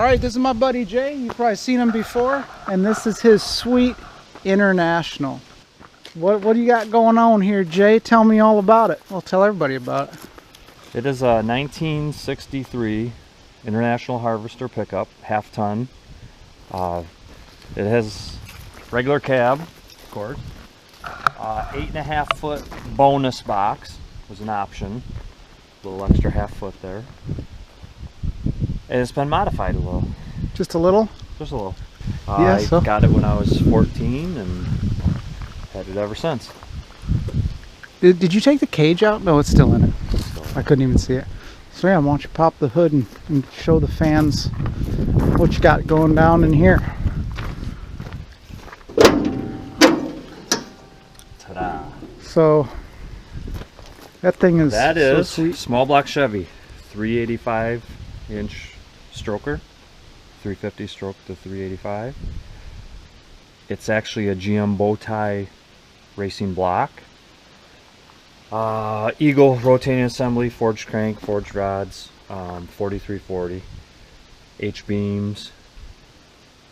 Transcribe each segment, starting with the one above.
right, this is my buddy Jay. You've probably seen him before, and this is his sweet International. What do you got going on here, Jay? Tell me all about it. Well, tell everybody about it. It is a 1963 International Harvester pickup, half ton. It has regular cab, of course. 8.5 foot bonus box was an option. A little extra half foot there. And it's been modified a little. Just a little? Just a little. Yeah, I got it when I was 14 and had it ever since. Did you take the cage out? No, it's still in it. I couldn't even see it. So yeah, why don't you pop the hood and show the fans what you got going down in here. Ta-da. So that thing is so sweet. Small block Chevy, 385 inch stroker, 350 stroke to 385. It's actually a GM bow tie racing block. Eagle rotating assembly, forged crank, forged rods, 4340 H-beams.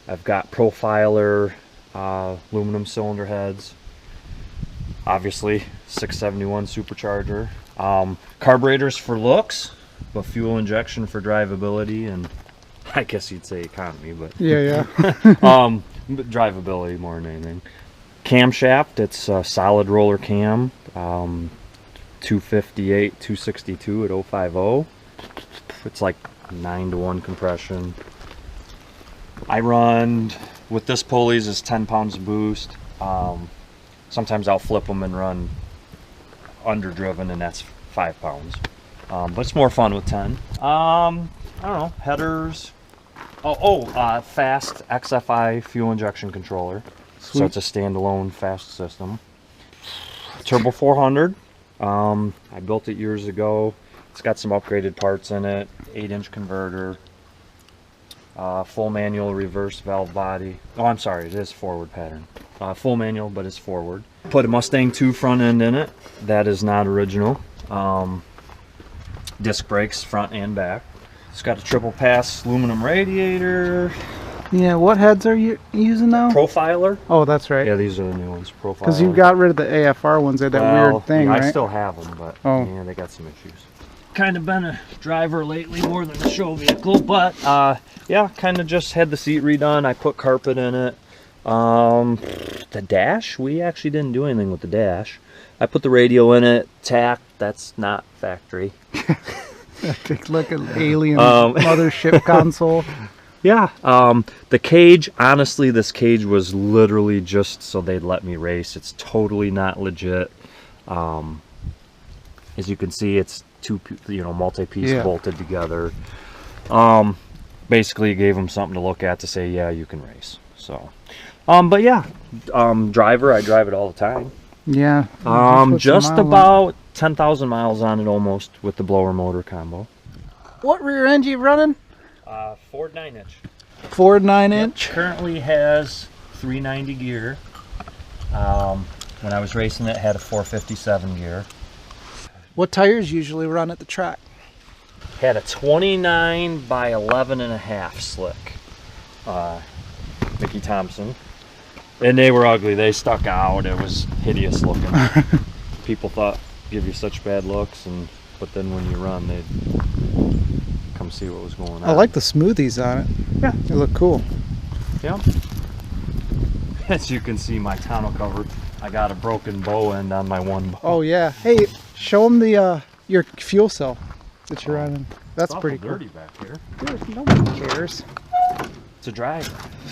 I've got profiler aluminum cylinder heads. Obviously 671 supercharger. Carburetors for looks, but fuel injection for drivability, and I guess you'd say economy, but Yeah. drivability more than anything. Camshaft, it's a solid roller cam, 258, 262 at 050. It's like 9-to-1 compression. I run with this pulleys is 10 pounds of boost. Sometimes I'll flip them and run underdriven, and that's 5 pounds. But it's more fun with 10. I don't know, headers. Fast XFI fuel injection controller. Sweet. So it's a standalone fast system. Turbo 400. I built it years ago. It's got some upgraded parts in it. 8-inch converter. Full manual reverse valve body. Oh, I'm sorry, it is forward pattern. Full manual, but it's forward. Put a Mustang 2 front end in it. That is not original. Disc brakes front and back. It's got a triple pass aluminum radiator. Yeah, what heads are you using now? Profiler. Oh, that's right. Yeah, these are the new ones. Profiler. Because you got rid of the AFR ones. They had that weird thing, yeah, right? I still have them, but yeah, they got some issues. Kind of been a driver lately more than a show vehicle, but yeah, kind of just had the seat redone. I put carpet in it. The dash, we actually didn't do anything with the dash. I put the radio in it. Tack, that's not factory. Take a look at alien mothership console. Yeah, the cage, honestly, this cage was literally just so they'd let me race. It's totally not legit. As you can see, it's two, multi-piece bolted together. Basically gave them something to look at to say, yeah, you can race. So, but yeah, driver, I drive it all the time. Yeah. Just about 10,000 miles on it almost with the blower motor combo. What rear end you running? Ford 9-inch. Ford 9-inch. Currently has 390 gear. When I was racing it, had a 457 gear. What tires usually run at the track? Had a 29 by 11.5 slick. Mickey Thompson. And they were ugly. They stuck out. It was hideous looking. People thought give you such bad looks, but then when you run, they'd come see what was going on. I like the smoothies on it. Yeah, they look cool. Yeah. As you can see, my tonneau cover, I got a broken bow end on my one bow. Oh yeah. Hey, show them the your fuel cell that you're running. That's pretty cool. Dirty back here. Dude, nobody cares. It's a drag.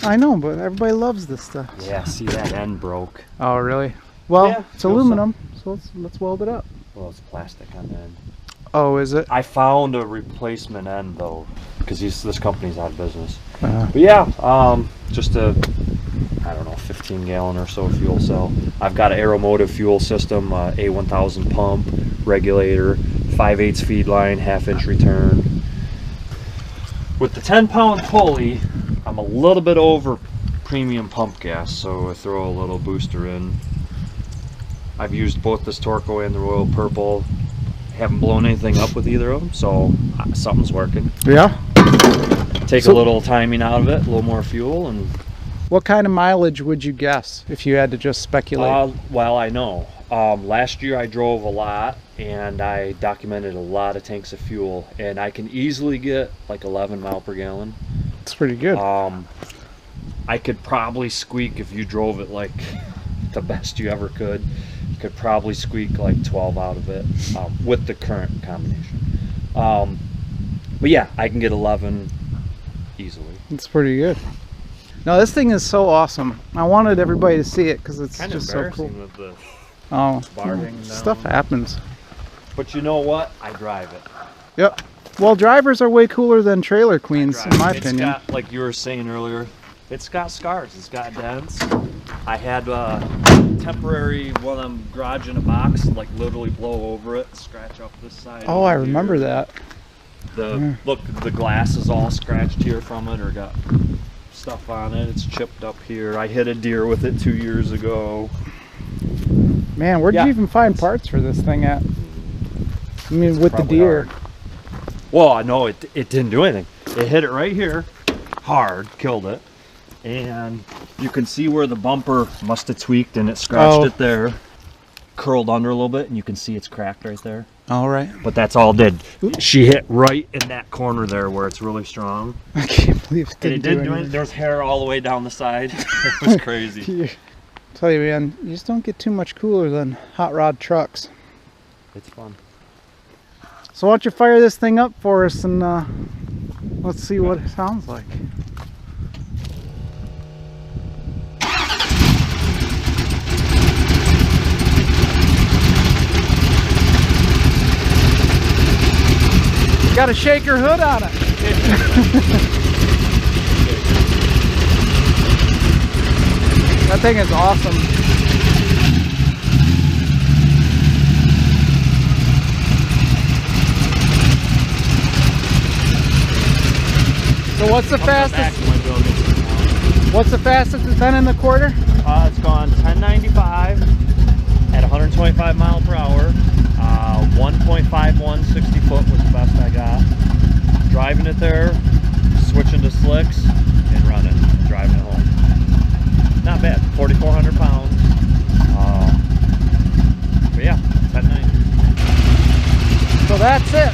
I know, but everybody loves this stuff. Yeah, see, that end broke. Oh really? Well, yeah, it's aluminum, so let's weld it up. Well, it's plastic on the end. Oh, is it? I found a replacement end though, because this company's out of business. But yeah, just a, I don't know, 15 gallon or so fuel cell. I've got an Aeromotive fuel system, A1000 pump, regulator, 5/8 feed line, 1/2-inch return. With the 10-pound pulley, I'm a little bit over premium pump gas, so I throw a little booster in. I've used both this Torco and the Royal Purple. Haven't blown anything up with either of them, so something's working. Yeah. take a little timing out of it, a little more fuel, and. What kind of mileage would you guess if you had to just speculate? Well, I know. Last year I drove a lot and I documented a lot of tanks of fuel, and I can easily get like 11 mile per gallon. It's pretty good. I could probably squeak if you drove it like the best you ever could. You could probably squeak like 12 out of it with the current combination. But yeah, I can get 11 easily. It's pretty good. No, this thing is so awesome. I wanted everybody to see it because it's kind just of so cool. with the Oh, bar hanging down. Stuff happens. But you know what? I drive it. Yep. Well, drivers are way cooler than trailer queens, in my opinion. Got, like you were saying earlier, it's got scars. It's got dents. I had temporary one of them garage in a box, like literally blow over it, scratch up this side. Oh, I remember that. Look, the glass is all scratched here from it, or got stuff on it. It's chipped up here. I hit a deer with it 2 years ago. Man, where'd you even find parts for this thing at? I mean, with the deer. Hard. Well, no, it didn't do anything. It hit it right here, hard, killed it. And you can see where the bumper must have tweaked and it scratched it there. Curled under a little bit, and you can see it's cracked right there. All right. But that's all it did. She hit right in that corner there where it's really strong. I can't believe it didn't do anything. There's hair all the way down the side. It was crazy. Tell you, man, you just don't get too much cooler than hot rod trucks. It's fun. So why don't you fire this thing up for us, and let's see what it sounds like. Got a shaker hood on it. That thing is awesome. So what's the fastest? What's the fastest it's been in the quarter? It's gone 1095 at 125 mile per hour. 1.51 60 foot was the best I got. Driving it there, switching to slicks, and running, driving it home. Not bad. 4,400 pounds. But yeah, 1090. So that's it.